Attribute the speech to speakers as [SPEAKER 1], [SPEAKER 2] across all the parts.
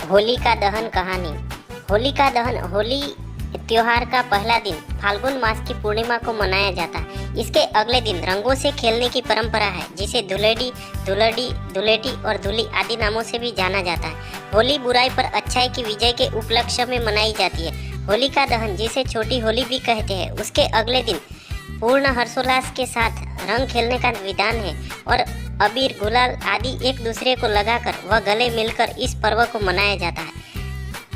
[SPEAKER 1] होलिका दहन कहानी। होलिका दहन होली त्योहार का पहला दिन फाल्गुन मास की पूर्णिमा को मनाया जाता है। इसके अगले दिन रंगों से खेलने की परंपरा है, जिसे धुलेडी, धुलड़ी, धुलेटी और धुली आदि नामों से भी जाना जाता है। होली बुराई पर अच्छाई की विजय के उपलक्ष्य में मनाई जाती है। होलिका दहन, जिसे छोटी होली भी कहते हैं, उसके अगले दिन पूर्ण हर्षोल्लास के साथ रंग खेलने का विधान है और अबीर, गुलाल आदि एक दूसरे को लगाकर व गले मिलकर इस पर्व को मनाया जाता है।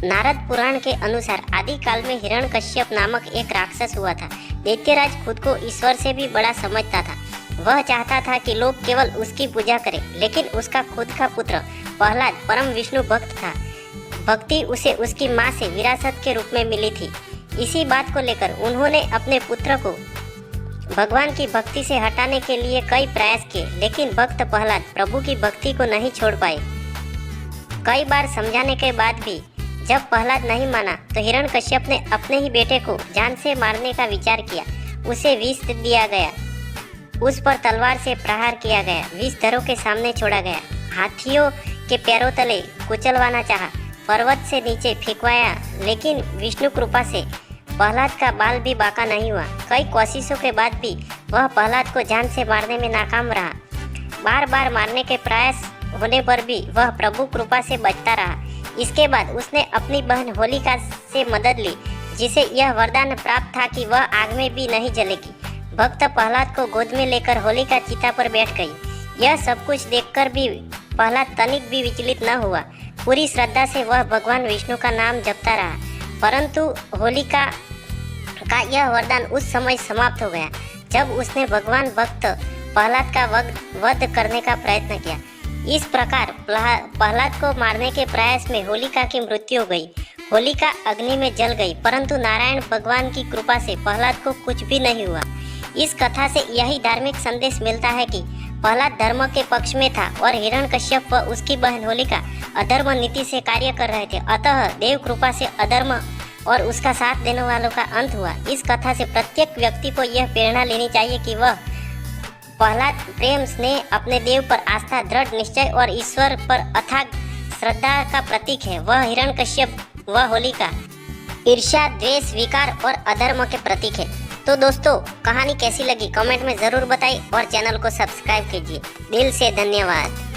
[SPEAKER 1] नारद पुराण के अनुसार आदि काल में हिरण्यकश्यप नामक एक राक्षस हुआ था। दैत्यराज खुद को ईश्वर से भी बड़ा समझता था। वह चाहता था कि लोग केवल उसकी पूजा करें, लेकिन उसका खुद का पुत्र प्रहलाद परम विष्णु भक्त था। भक्ति उसे उसकी माँ से विरासत के रूप में मिली थी। इसी बात को लेकर उन्होंने अपने पुत्र को भगवान की भक्ति से हटाने के लिए कई प्रयास किए, लेकिन भक्त प्रहलाद प्रभु की भक्ति को नहीं छोड़ पाए। कई बार समझाने के बाद भी जब प्रहलाद नहीं माना, तो हिरण्यकश्यप ने अपने ही बेटे को जान से मारने का विचार किया। उसे विष दिया गया, उस पर तलवार से प्रहार किया गया, विष धरों के सामने छोड़ा गया, हाथियों के पैरों तले कुचलवाना चाहा, पर्वत से नीचे फेंकवाया, लेकिन विष्णु कृपा से प्रहलाद का बाल भी बांका नहीं हुआ। कई कोशिशों के बाद भी वह प्रहलाद को जान से मारने में नाकाम रहा। बार बार मारने के प्रयास होने पर भी वह प्रभु कृपा से बचता रहा। इसके बाद उसने अपनी बहन होलिका से मदद ली, जिसे यह वरदान प्राप्त था कि वह आग में भी नहीं जलेगी। भक्त प्रहलाद को गोद में लेकर होलिका चिता पर बैठ गई। यह सब कुछ देखकर भी प्रहलाद तनिक भी विचलित न हुआ। पूरी श्रद्धा से वह भगवान विष्णु का नाम जपता रहा। परंतु होलिका का यह वरदान उस समय समाप्त हो गया जब उसने भगवान भक्त प्रहलाद का वध करने का प्रयत्न किया। इस प्रकार प्रहलाद को मारने के प्रयास में होलिका की मृत्यु हो गई। होलिका अग्नि में जल गई, परंतु नारायण भगवान की कृपा से प्रहलाद को कुछ भी नहीं हुआ। इस कथा से यही धार्मिक संदेश मिलता है कि प्रहलाद धर्म के पक्ष में था और हिरण्यकश्यप व उसकी बहन होलिका अधर्म नीति से कार्य कर रहे थे। अतः देव कृपा से अधर्म और उसका साथ देने वालों का अंत हुआ। इस कथा से प्रत्येक व्यक्ति को यह प्रेरणा लेनी चाहिए कि वह प्रहलाद प्रेम, स्नेह, अपने देव पर आस्था, दृढ़ निश्चय और ईश्वर पर अथाग श्रद्धा का प्रतीक है। वह हिरण्यकश्यप व होलिका ईर्ष्या, द्वेष, विकार और अधर्म के प्रतीक है। तो दोस्तों, कहानी कैसी लगी कमेंट में ज़रूर बताइए और चैनल को सब्सक्राइब कीजिए। दिल से धन्यवाद।